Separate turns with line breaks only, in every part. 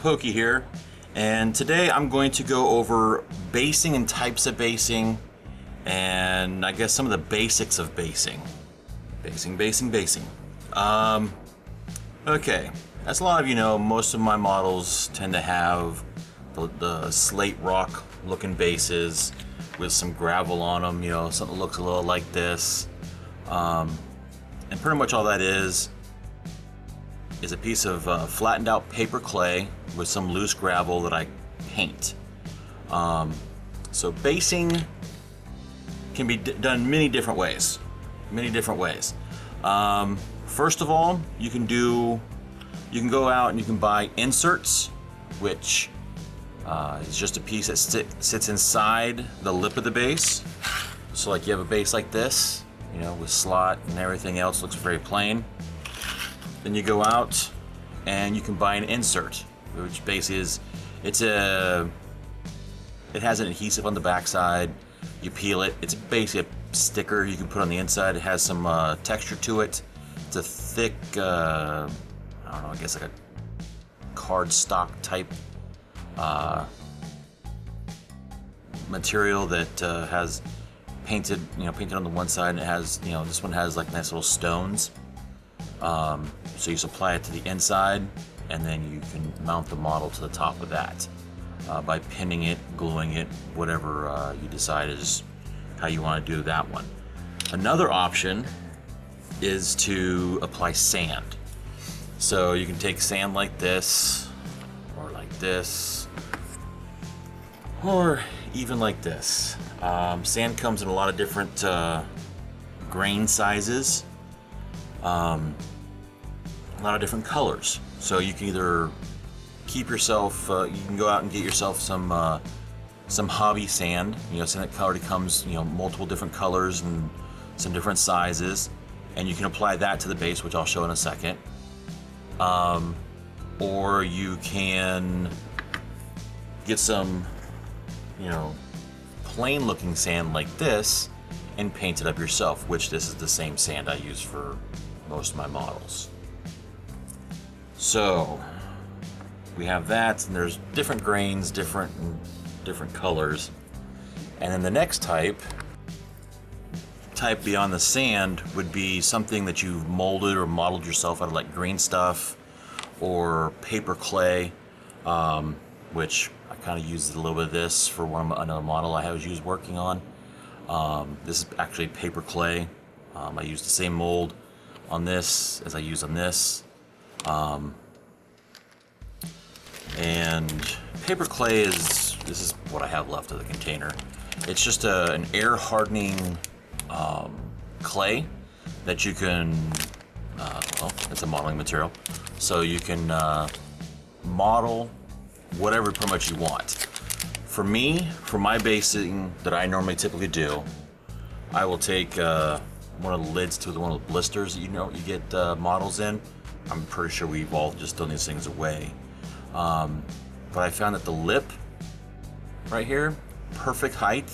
Pokey here, and today I'm going to go over basing and types of basing, and I guess some of the basics of basing. Basing. Okay, as a lot of you know, most of my models tend to have the slate rock looking bases with some gravel on them, you know, something that looks a little like this. And pretty much all that is a piece of flattened out paper clay with some loose gravel that I paint. So basing can be done many different ways. First of all, you can go out and you can buy inserts, which is just a piece that sits inside the lip of the base. So like you have a base like this, you know, with slot and everything else, looks very plain. Then you go out and you can buy an insert, which basically is, it has an adhesive on the backside. You peel it. It's basically a sticker you can put on the inside. It has some texture to it. It's a thick, I don't know, I guess like a cardstock type material that has painted on the one side, and it has, you know, this one has like nice little stones. So you supply it to the inside, and then you can mount the model to the top of that by pinning it, gluing it, whatever you decide is how you want to do that one. Another option is to apply sand. So you can take sand like this, or like this, or even like this. Sand comes in a lot of different grain sizes. A lot of different colors, so you can either keep yourself, you can go out and get yourself some hobby sand, you know, sand that already comes, you know, multiple different colors and some different sizes, and you can apply that to the base, which I'll show in a second. Or you can get some, you know, plain looking sand like this and paint it up yourself, which this is the same sand I use for most of my models. So we have that, and there's different grains, different colors. And then the next type beyond the sand would be something that you've molded or modeled yourself out of, like green stuff or paper clay, which I kind of used a little bit of this for another model I was working on. This is actually paper clay. I used the same mold on this as I use on this. And paper clay this is what I have left of the container. It's just an air hardening clay that you can, well, it's a modeling material, so you can model whatever pretty much you want. For me, for my basing that I normally typically do, I will take one of the lids to one of the blisters that you get models in. I'm pretty sure we've all just thrown these things away. But I found that the lip right here, perfect height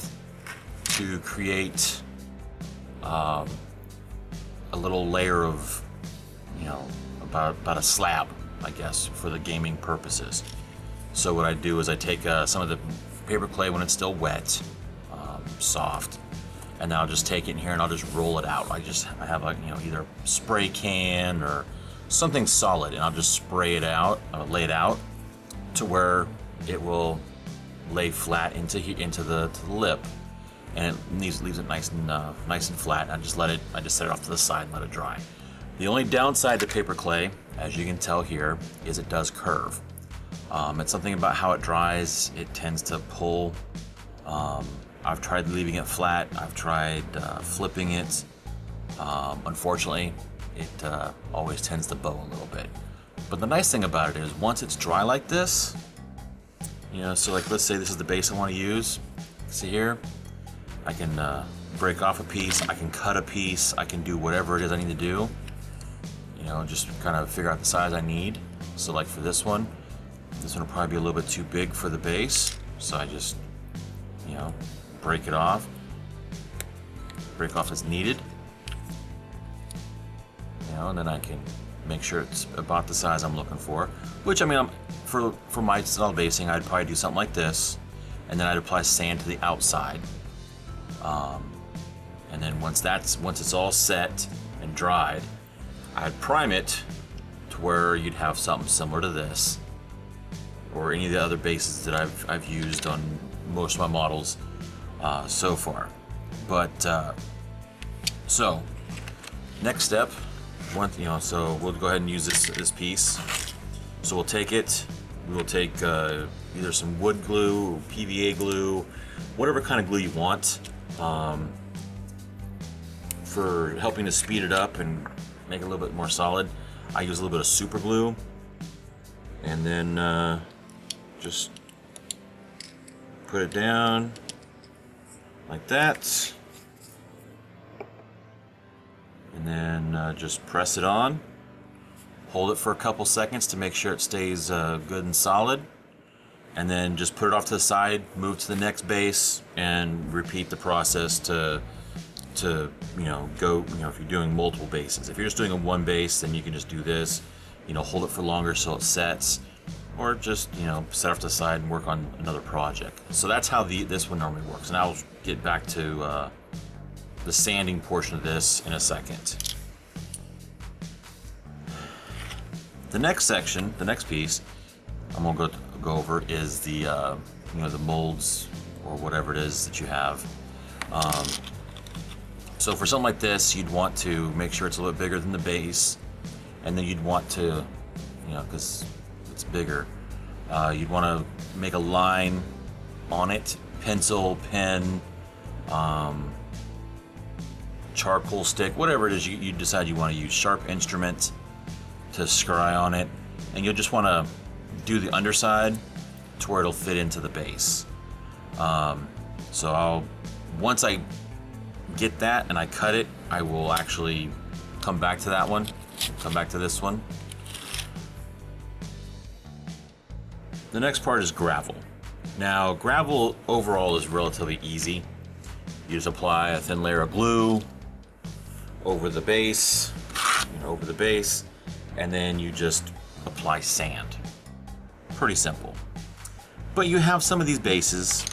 to create a little layer of, you know, about a slab, I guess, for the gaming purposes. So what I do is I take some of the paper clay when it's still wet, soft, and then I'll just take it in here and I'll just roll it out. I have a, you know, either a spray can or something solid, and I'll just spray it out, lay it out to where it will lay flat into the lip, and it leaves it nice and flat. I just set it off to the side and let it dry. The only downside to paper clay, as you can tell here, is it does curve. It's something about how it dries. It tends to pull. I've tried leaving it flat. I've tried flipping it. Unfortunately, it always tends to bow a little bit. But the nice thing about it is, once it's dry like this, you know, so like let's say this is the base I want to use. See here, I can break off a piece, I can cut a piece, I can do whatever it is I need to do. You know, just kind of figure out the size I need. So like for this one will probably be a little bit too big for the base. So I just, you know, break off as needed. You know, and then I can make sure it's about the size I'm looking for, which, I mean, for my style basing, I'd probably do something like this, and then I'd apply sand to the outside. And then once it's all set and dried, I'd prime it to where you'd have something similar to this, or any of the other bases that I've used on most of my models so far. But so next step, so we'll go ahead and use this piece. So we'll take it. We will take either some wood glue, PVA glue, whatever kind of glue you want, for helping to speed it up and make it a little bit more solid. I use a little bit of super glue, and then just put it down like that, and then just press it on. Hold it for a couple seconds to make sure it stays good and solid, and then just put it off to the side, move to the next base, and repeat the process to go, if you're doing multiple bases. If you're just doing a one base, then you can just do this, hold it for longer so it sets, or just, set off to the side and work on another project. So that's how this one normally works, and I'll get back to the sanding portion of this in a second. The next section, the next piece I'm gonna go over is the the molds or whatever it is that you have. So for something like this, you'd want to make sure it's a little bit bigger than the base, and then you'd want to, because it's bigger, you'd want to make a line on it, pencil, pen, charcoal stick, whatever it is you decide you want to use, sharp instrument to scry on it, and you'll just want to do the underside to where it'll fit into the base. So once I get that and I cut it, I will actually come back to that one, come back to this one. The next part is gravel. Now, gravel overall is relatively easy. You just apply a thin layer of glue over the base, and then you just apply sand. Pretty simple. But you have some of these bases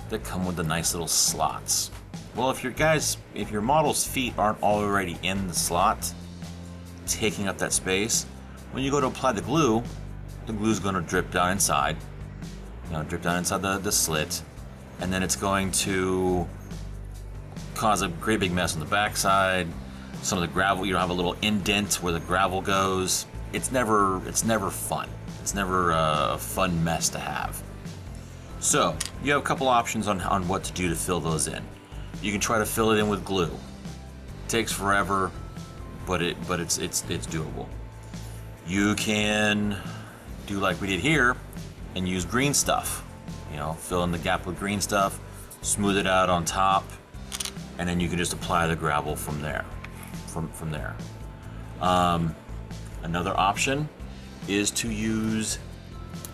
that come with the nice little slots. Well, if your model's feet aren't already in the slot, taking up that space, when you go to apply the glue's going to drip down inside, the slit, and then it's going to cause a great big mess on the backside. Some of the gravel, you don't have a little indent where the gravel goes. It's never fun. It's never a fun mess to have. So you have a couple options on what to do to fill those in. You can try to fill it in with glue. It takes forever, but it's doable. You can do like we did here and use green stuff. Fill in the gap with green stuff, smooth it out on top, and then you can just apply the gravel from there. Another option is to use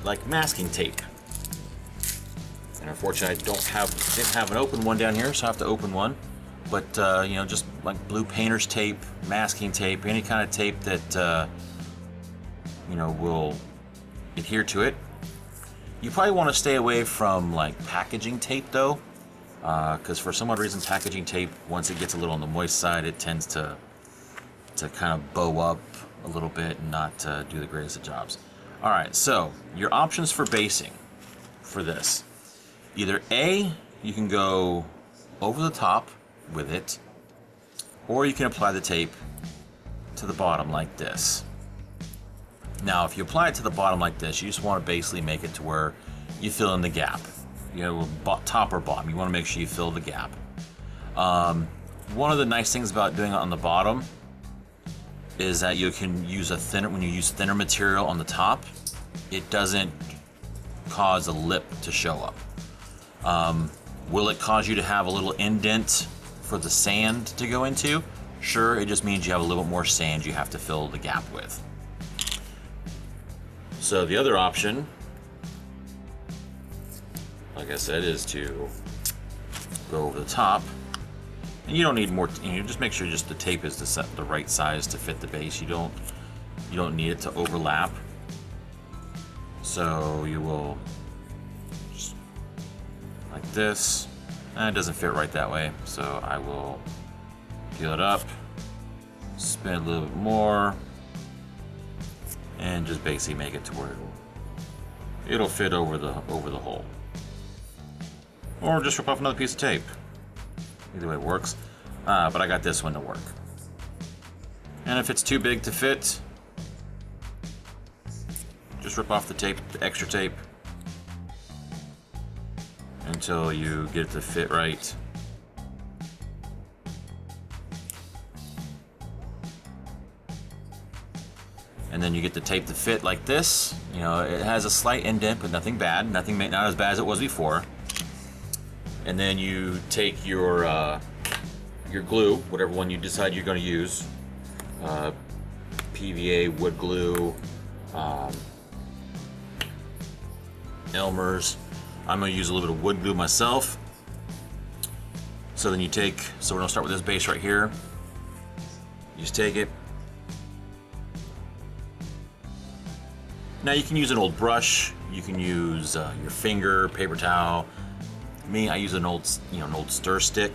like masking tape. And unfortunately, I didn't have an open one down here, so I have to open one. But just like blue painter's tape, masking tape, any kind of tape that will adhere to it. You probably want to stay away from like packaging tape though, because for some odd reason, packaging tape, once it gets a little on the moist side, it tends to kind of bow up a little bit and not do the greatest of jobs. All right, so your options for basing for this. Either A, you can go over the top with it, or you can apply the tape to the bottom like this. Now, if you apply it to the bottom like this, you just want to basically make it to where you fill in the gap. Top or bottom, you want to make sure you fill the gap. One of the nice things about doing it on the bottom is that you can use when you use thinner material on the top, it doesn't cause a lip to show up. Will it cause you to have a little indent for the sand to go into? Sure, it just means you have a little bit more sand you have to fill the gap with. So the other option, like I said, is to go over the top. And you don't need more, just make sure the tape is the right size to fit the base. You don't need it to overlap. So you will just like this. And it doesn't fit right that way, so I will peel it up, spin a little bit more, and just basically make it to where it'll fit over the hole. Or just rip off another piece of tape. Either way works. But I got this one to work. And if it's too big to fit, just rip off the tape, the extra tape, until you get it to fit right. And then you get the tape to fit like this. You know, it has a slight indent, but nothing bad. Not as bad as it was before. And then you take your glue, whatever one you decide you're going to use. PVA, wood glue, Elmer's. I'm going to use a little bit of wood glue myself. So then you take, so we're going to start with this base right here. You just take it. Now you can use an old brush, you can use your finger, paper towel. Me, I use an old stir stick.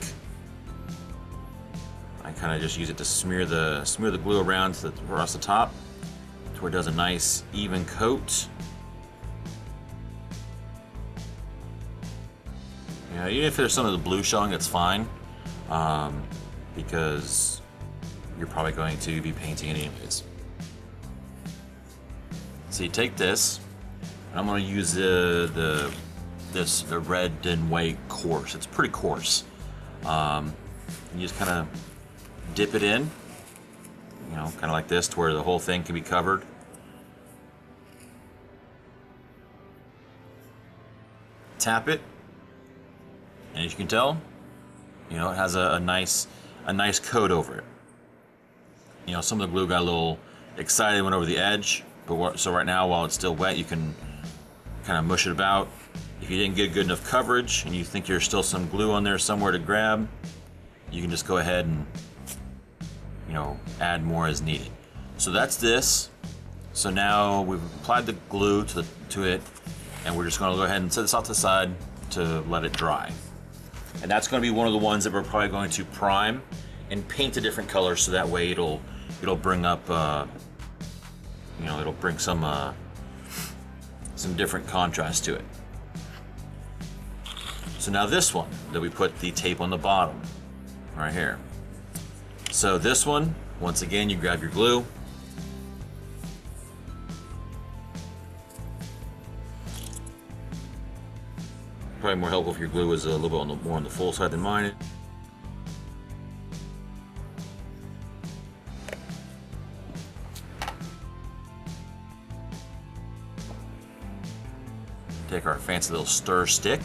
I kind of just use it to smear the glue around across the top to where it does a nice even coat. Yeah, even if there's some of the blue showing, that's fine, because you're probably going to be painting anyways. So you take this, and I'm going to use the red and white coarse. It's pretty coarse. You just kind of dip it in, you know, kind of like this, to where the whole thing can be covered. Tap it. And as you can tell, you know, it has a nice coat over it. You know, some of the glue got a little excited, went over the edge, but so right now, while it's still wet, you can kind of mush it about. If you didn't get good enough coverage and you think there's still some glue on there somewhere to grab, you can just go ahead and, you know, add more as needed. So that's this. So now we've applied the glue to it, and we're just going to go ahead and set this off to the side to let it dry. And that's going to be one of the ones that we're probably going to prime and paint a different color, so that way it'll bring up, you know, it'll bring some different contrast to it. So now this one that we put the tape on the bottom, right here. So this one, once again, you grab your glue. Probably more helpful if your glue is a little bit more on the full side than mine. Take our fancy little stir stick,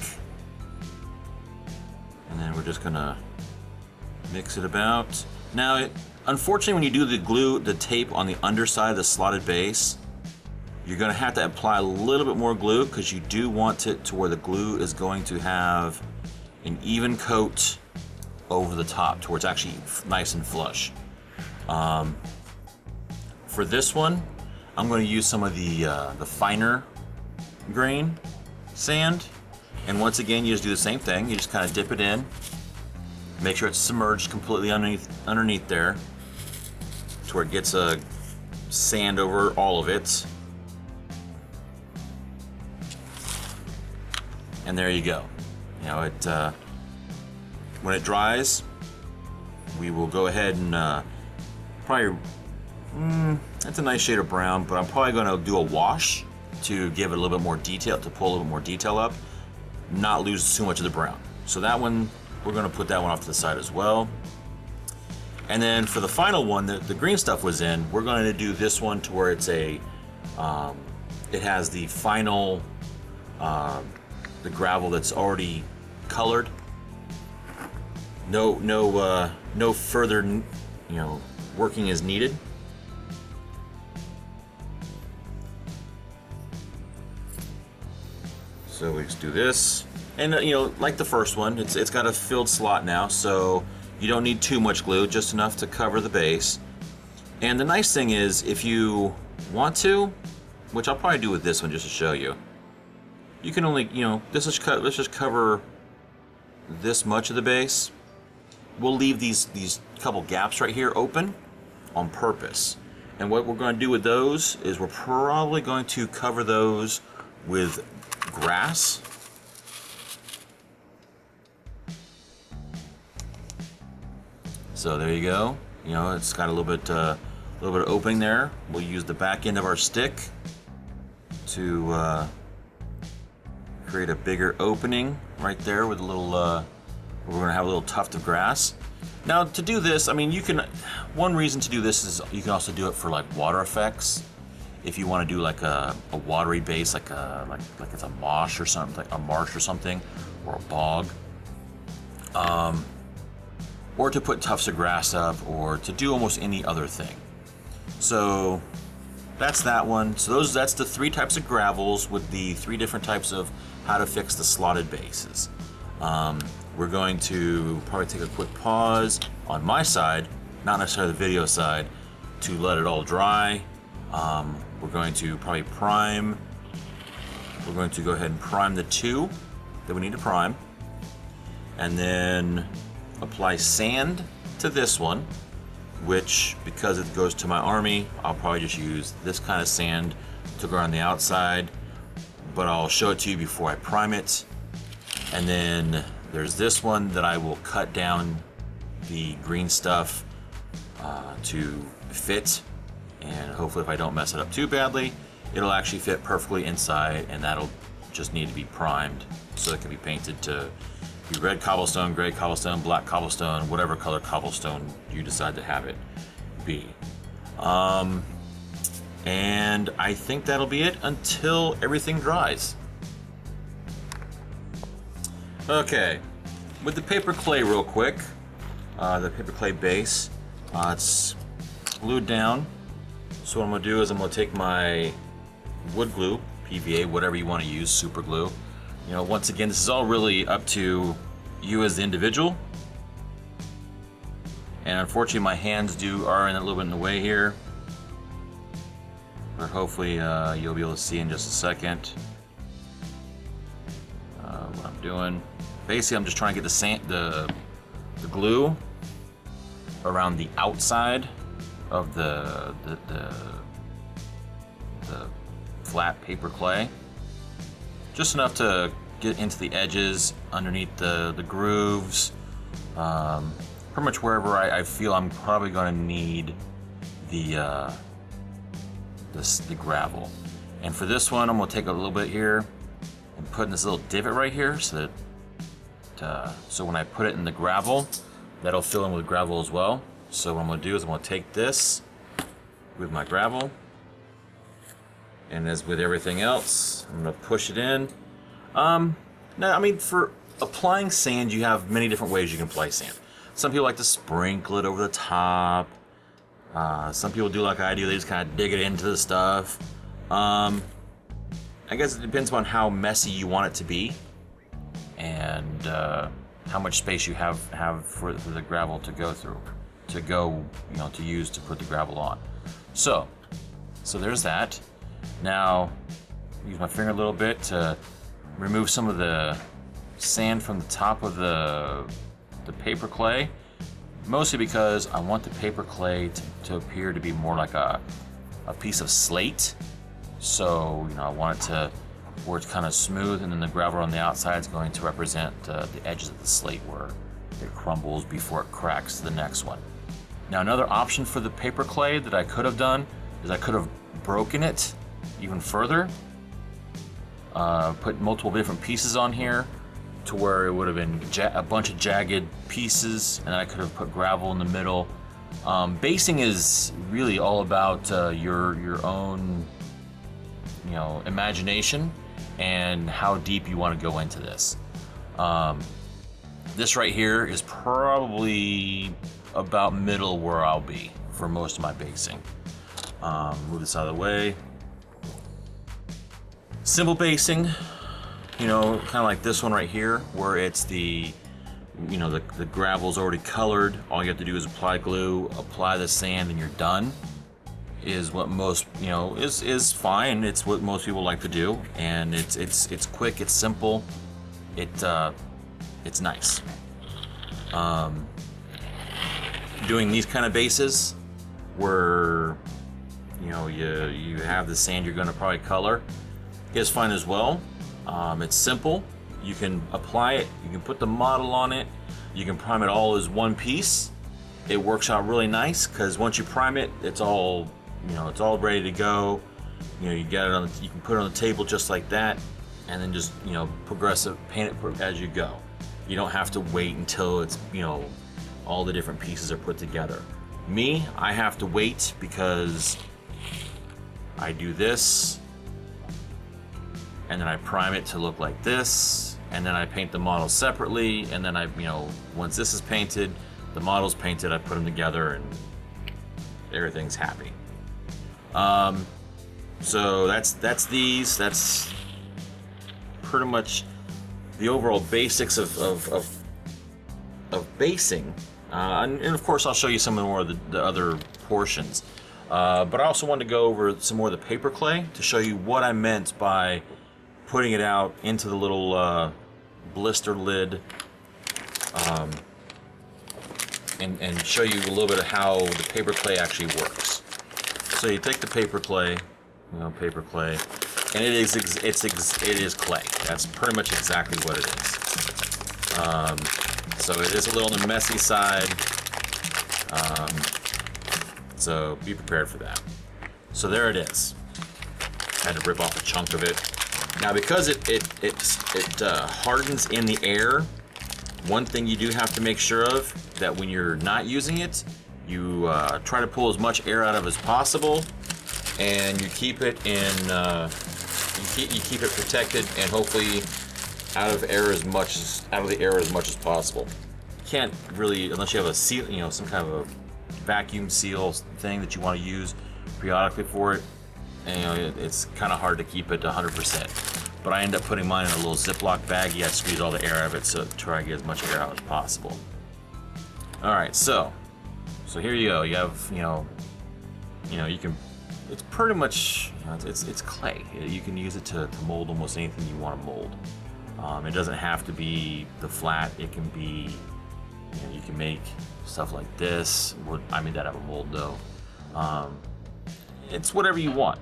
and then we're just gonna mix it about. Now, unfortunately, when you do the tape on the underside of the slotted base, you're going to have to apply a little bit more glue, because you do want it to where the glue is going to have an even coat over the top, to where it's actually nice and flush. For this one, I'm going to use some of the finer grain sand, and once again, you just do the same thing. You just kind of dip it in, make sure it's submerged completely underneath there, to where it gets a sand over all of it. And there you go. You know, it when it dries, we will go ahead and probably, that's a nice shade of brown, but I'm probably going to do a wash to give it a little bit more detail, to pull a little bit more detail up, not lose too much of the brown. So that one, we're going to put that one off to the side as well. And then for the final one that the green stuff was in, we're going to do this one to where it's a, it has the final, the gravel that's already colored. No further, you know, working is needed. So we just do this, and you know, like the first one, it's got a filled slot now, so you don't need too much glue, just enough to cover the base. And the nice thing is, if you want to, which I'll probably do with this one just to show you. You can only, you know, let's just cover this much of the base. We'll leave these couple gaps right here open on purpose. And what we're going to do with those is we're probably going to cover those with grass. So there you go. You know, it's got a little bit of opening there. We'll use the back end of our stick to create a bigger opening right there with a little. We're going to have a little tuft of grass. Now, to do this, I mean, you can. One reason to do this is you can also do it for like water effects. If you want to do like a watery base, like it's a marsh or something, like a marsh or something, or a bog. Or to put tufts of grass up, or to do almost any other thing. So that's that one. So that's the 3 types of gravels with the 3 different types of how to fix the slotted bases. We're going to probably take a quick pause on my side, not necessarily the video side, to let it all dry. We're going to probably prime. We're going to go ahead and prime the 2 that we need to prime, and then apply sand to this one, which, because it goes to my army, I'll probably just use this kind of sand to go around the outside, but I'll show it to you before I prime it. And then there's this one that I will cut down the green stuff to fit, and hopefully if I don't mess it up too badly, it'll actually fit perfectly inside, and that'll just need to be primed so it can be painted to be red cobblestone, gray cobblestone, black cobblestone, whatever color cobblestone you decide to have it be. And I think that'll be it until everything dries. Okay, with the paper clay real quick, the paper clay base, it's glued down. So what I'm gonna do is I'm gonna take my wood glue, PVA, whatever you wanna use, super glue. You know, once again, this is all really up to you as the individual. And unfortunately, my hands are in a little bit in the way here. But hopefully, you'll be able to see in just a second what I'm doing. Basically, I'm just trying to get the glue around the outside of the flat paper clay. Just enough to get into the edges, underneath the grooves, pretty much wherever I feel I'm probably going to need the gravel. And for this one, I'm going to take a little bit here and put in this little divot right here, so that so when I put it in the gravel, that'll fill in with gravel as well. So what I'm going to do is I'm going to take this with my gravel, and as with everything else, I'm going to push it in. Now, I mean, for applying sand, you have many different ways you can apply sand. Some people like to sprinkle it over the top. Some people do like I do, they just kind of dig it into the stuff. I guess it depends on how messy you want it to be, and how much space you have for the gravel to go through, to use to put the gravel on. So there's that. Now, use my finger a little bit to remove some of the sand from the top of the paper clay, mostly because I want the paper clay to appear to be more like a piece of slate. So, I want it to, where it's kind of smooth, and then the gravel on the outside is going to represent the edges of the slate where it crumbles before it cracks to the next one. Now, another option for the paper clay that I could have done is I could have broken it even further, put multiple different pieces on here to where it would have been a bunch of jagged pieces, and I could have put gravel in the middle. Basing is really all about your own imagination and how deep you want to go into this. This right here is probably about middle where I'll be for most of my basing. Move this out of the way. Simple basing, kind of like this one right here, where it's the gravel's already colored. All you have to do is apply glue, apply the sand, and you're done. is what most, you know, is fine. It's what most people like to do, and it's quick, it's simple, it's nice. Doing these kind of bases where, you know, you have the sand you're going to probably color is fine as well. It's simple. You can apply it, you can put the model on it, you can prime it all as one piece. It works out really nice because once you prime it, it's all, you know, it's all ready to go. You know, you get it on, you can put it on the table just like that, and then just, you know, progressive paint it as you go. You don't have to wait until it's, you know, all the different pieces are put together. Me, I have to wait because I do this, and then I prime it to look like this, and then I paint the model separately, and then I, you know, once this is painted, the model's painted, I put them together, and everything's happy. So that's these. That's pretty much the overall basics of basing. And of course, I'll show you some more of the other portions. But I also wanted to go over some more of the paper clay to show you what I meant by putting it out into the little blister lid, and show you a little bit of how the paper clay actually works. So you take the paper clay, you know, paper clay, and it is clay. That's pretty much exactly what it is. So it is a little on the messy side. So be prepared for that. So there it is. I had to rip off a chunk of it. Now because it hardens in the air, one thing you do have to make sure of, that when you're not using it, you try to pull as much air out of as possible, and you keep it in, you keep it protected, and hopefully out of the air as much as possible. You can't really, unless you have a seal, you know, some kind of a vacuum seal thing that you want to use periodically for it, and you know, it's kind of hard to keep it 100%. But I end up putting mine in a little Ziploc bag. You got to squeeze all the air out of it, so try to get as much air out as possible. All right, so here you go. You have, you know, you can. It's pretty much, you know, it's clay. You can use it to mold almost anything you want to mold. It doesn't have to be the flat. It can be, you know, you can make stuff like this. I made that out of a mold though. It's whatever you want.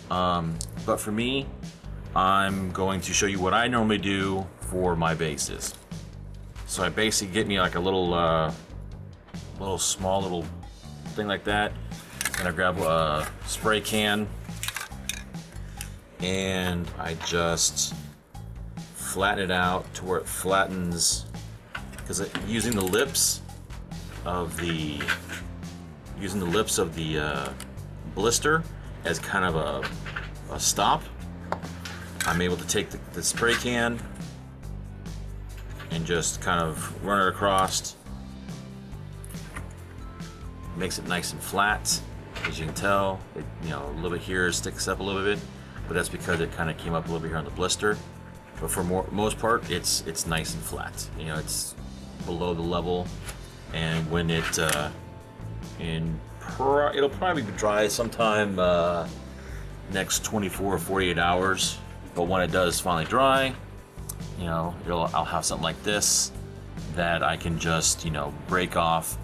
But for me, I'm going to show you what I normally do for my bases. So I basically get me like a little small little thing like that, and I grab a spray can, and I just flatten it out to where it flattens, because using the lips of the blister as kind of a stop, I'm able to take the spray can and just kind of run it across. Makes it nice and flat. As you can tell, it, you know, a little bit here sticks up a little bit, but that's because it kind of came up a little bit here on the blister. But for most part, it's nice and flat. You know, it's below the level, and when it'll probably be dry sometime next 24 or 48 hours. But when it does finally dry, you know, I'll have something like this that I can just, you know, break off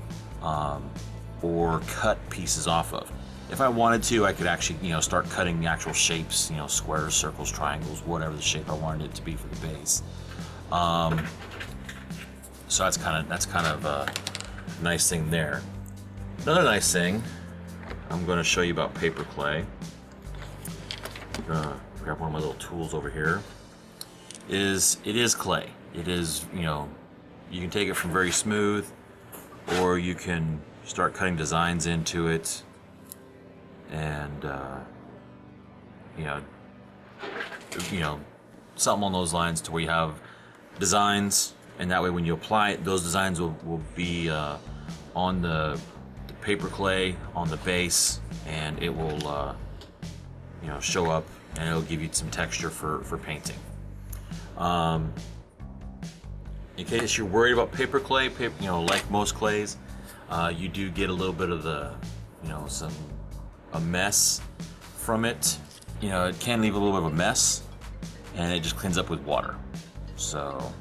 or cut pieces off of. If I wanted to, I could actually, you know, start cutting the actual shapes, you know, squares, circles, triangles, whatever the shape I wanted it to be for the base. So that's kind of a nice thing there. Another nice thing I'm going to show you about paper clay. I'm gonna grab one of my little tools over here. It is clay. It is, you know, you can take it from very smooth, or you can start cutting designs into it, and you know, something along those lines, to where you have designs, and that way when you apply it, those designs will be on the paper clay on the base, and it will you know, show up, and it'll give you some texture for painting. In case you're worried about paper clay, you know, like most clays, you do get a little bit of the, you know, some a mess from it. You know, it can leave a little bit of a mess, and it just cleans up with water. So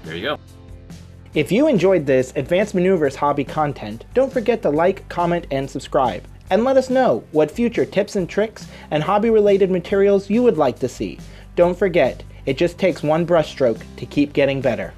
there you go.
If you enjoyed this Advanced Maneuvers hobby content, don't forget to like, comment, and subscribe. And let us know what future tips and tricks and hobby-related materials you would like to see. Don't forget, it just takes one brushstroke to keep getting better.